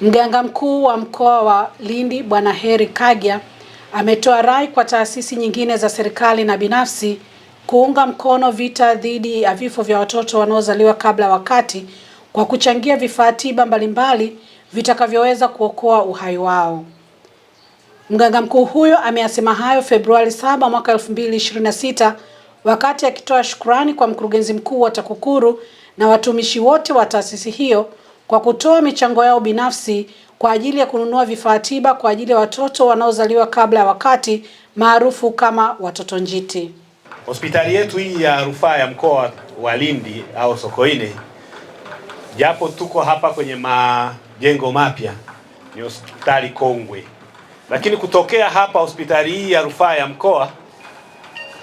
Mganga mkuu wa mkoa wa Lindi Bwana Heri Kagya ametoa rai kwa taasisi nyingine za serikali na binafsi kuunga mkono vita dhidi ya vifo vya watoto wanaozaliwa kabla wakati kwa kuchangia vifaa tiba mbalimbali vitakavyoweza kuokoa uhai wao. Mganga mkuu huyo ameyasema hayo Februari 7 mwaka 2026 wakati akitoa shukrani kwa mkurugenzi mkuu wa TAKUKURU na watumishi wote wa taasisi hiyo kwa kutoa michango yao binafsi kwa ajili ya kununua vifaa tiba kwa ajili ya watoto wanaozaliwa kabla ya wakati maarufu kama watoto njiti. Hospitali yetu hii ya rufaa ya mkoa wa Lindi au Sokoine, japo tuko hapa kwenye majengo mapya, ni hospitali kongwe, lakini kutokea hapa hospitali hii ya rufaa ya mkoa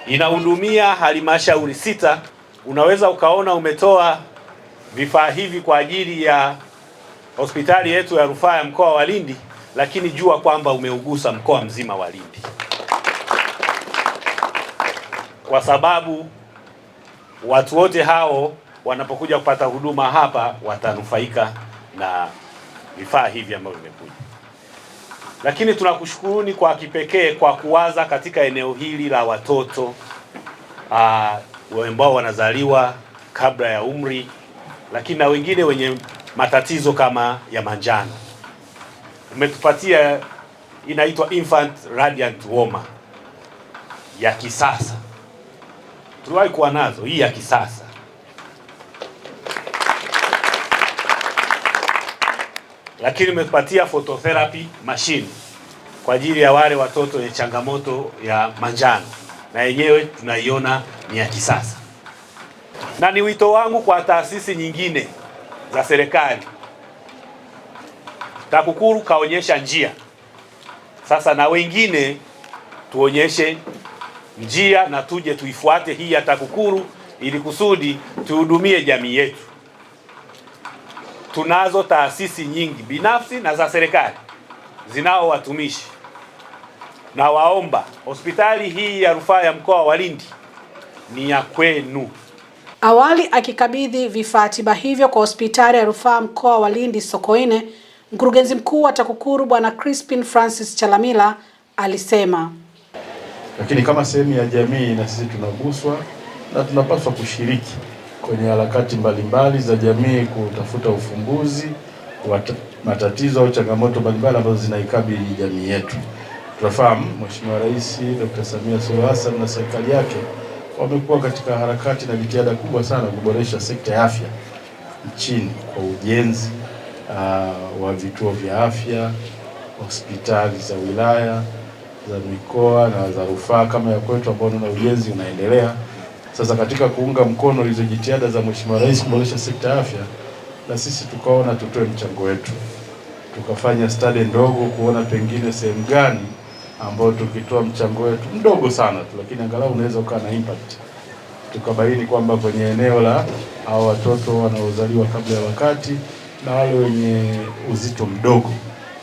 inahudumia halmashauri 6. Unaweza ukaona umetoa vifaa hivi kwa ajili ya hospitali yetu ya rufaa ya mkoa wa Lindi, lakini jua kwamba umeugusa mkoa mzima wa Lindi, kwa sababu watu wote hao wanapokuja kupata huduma hapa watanufaika na vifaa hivi ambavyo vimekuja. Lakini tunakushukuruni kwa kipekee kwa kuwaza katika eneo hili la watoto ambao wanazaliwa kabla ya umri, lakini na wengine wenye matatizo kama ya manjano. Umetupatia inaitwa Infant Radiant Warmer ya kisasa. Tuliwahi kuwa nazo, hii ya kisasa. Lakini umetupatia phototherapy machine kwa ajili ya wale watoto wenye changamoto ya manjano, na yenyewe tunaiona ni ya kisasa. Na ni wito wangu kwa taasisi nyingine za serikali. TAKUKURU kaonyesha njia, sasa na wengine tuonyeshe njia na tuje tuifuate hii ya TAKUKURU ili kusudi tuhudumie jamii yetu. Tunazo taasisi nyingi binafsi na za serikali zinao watumishi, na waomba hospitali hii ya rufaa ya mkoa wa Lindi ni ya kwenu. Awali akikabidhi vifaa tiba hivyo kwa hospitali ya rufaa mkoa wa Lindi Sokoine, mkurugenzi mkuu wa TAKUKURU Bwana Crispin Francis Chalamila alisema, lakini kama sehemu ya jamii na sisi tunaguswa na tunapaswa kushiriki kwenye harakati mbalimbali za jamii kutafuta ufumbuzi wa matatizo au changamoto mbalimbali ambazo zinaikabili jamii yetu. Tunafahamu Mheshimiwa Rais Dr. Samia Suluhu Hassan na serikali yake wamekuwa katika harakati na jitihada kubwa sana kuboresha sekta ya afya nchini kwa ujenzi wa vituo vya afya, hospitali za wilaya, za mikoa na za rufaa kama ya kwetu ambao na ujenzi unaendelea. Sasa katika kuunga mkono hizo jitihada za Mheshimiwa Rais kuboresha sekta ya afya, na sisi tukaona tutoe mchango wetu. Tukafanya study ndogo kuona pengine sehemu gani ambao tukitoa mchango wetu mdogo sana tu, lakini angalau unaweza ukawa na impact. Tukabaini kwamba kwenye eneo la hao watoto wanaozaliwa kabla ya wakati na wale wenye uzito mdogo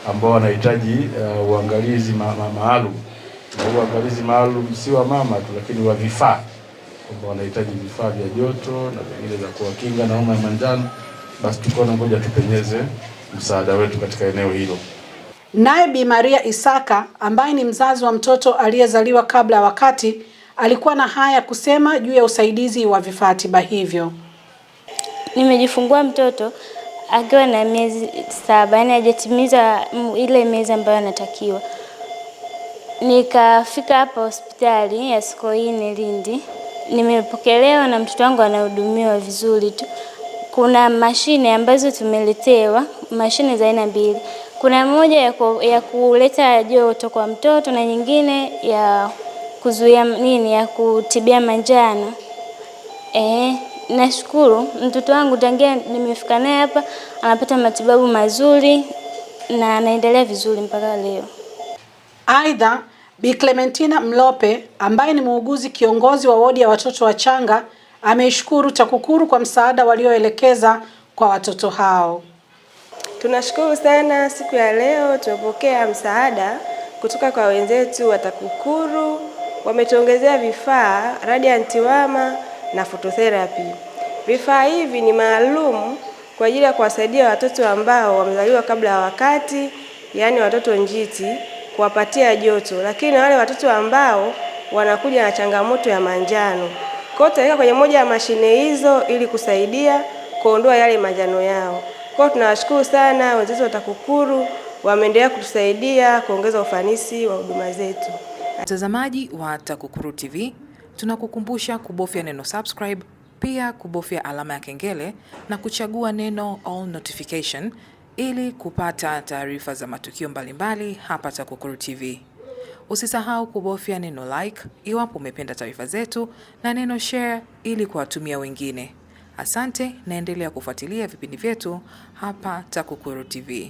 ambao wanahitaji uangalizi maalum. Na uangalizi maalum si wa mama tu, lakini wa vifaa, kwamba wanahitaji vifaa vya joto na vingine za kuwakinga na homa ya manjano. Basi tukaona ngoja tupenyeze msaada wetu katika eneo hilo. Naye Bi Maria Isaka ambaye ni mzazi wa mtoto aliyezaliwa kabla ya wakati alikuwa na haya kusema juu ya usaidizi wa vifaa tiba hivyo. Nimejifungua mtoto akiwa na miezi 7, yani hajatimiza ile miezi ambayo anatakiwa. Nikafika hapa hospitali ya Sokoine Lindi. Nimepokelewa na mtoto wangu anahudumiwa vizuri tu. Kuna mashine ambazo tumeletewa, mashine za aina 2. Kuna moja ya kuleta joto kwa mtoto na nyingine ya kuzuia ya kutibia manjano. Nashukuru mtoto wangu tangia nimefika naye hapa anapata matibabu mazuri na anaendelea vizuri mpaka leo. Aidha, Bi Clementina Mlope ambaye ni muuguzi kiongozi wa wodi ya watoto wachanga ameishukuru TAKUKURU kwa msaada walioelekeza kwa watoto hao. Tunashukuru sana, siku ya leo tumepokea msaada kutoka kwa wenzetu wa TAKUKURU. Wametuongezea vifaa Radiant Warmer na phototherapy. Vifaa hivi ni maalum kwa ajili ya kuwasaidia watoto ambao wamezaliwa kabla ya wakati, yaani watoto njiti, kuwapatia joto, lakini na wale watoto ambao wanakuja na changamoto ya manjano. Kwa hiyo tutaweka kwenye moja ya mashine hizo ili kusaidia kuondoa yale manjano yao. Kwa hiyo tunawashukuru sana wenzetu wa TAKUKURU, wameendelea kutusaidia kuongeza ufanisi wa huduma zetu. Mtazamaji wa TAKUKURU TV, tunakukumbusha kubofya neno subscribe, pia kubofya alama ya kengele na kuchagua neno all notification ili kupata taarifa za matukio mbalimbali hapa TAKUKURU TV. Usisahau kubofya neno like iwapo umependa taarifa zetu na neno share ili kuwatumia wengine. Asante, naendelea kufuatilia vipindi vyetu hapa TAKUKURU TV.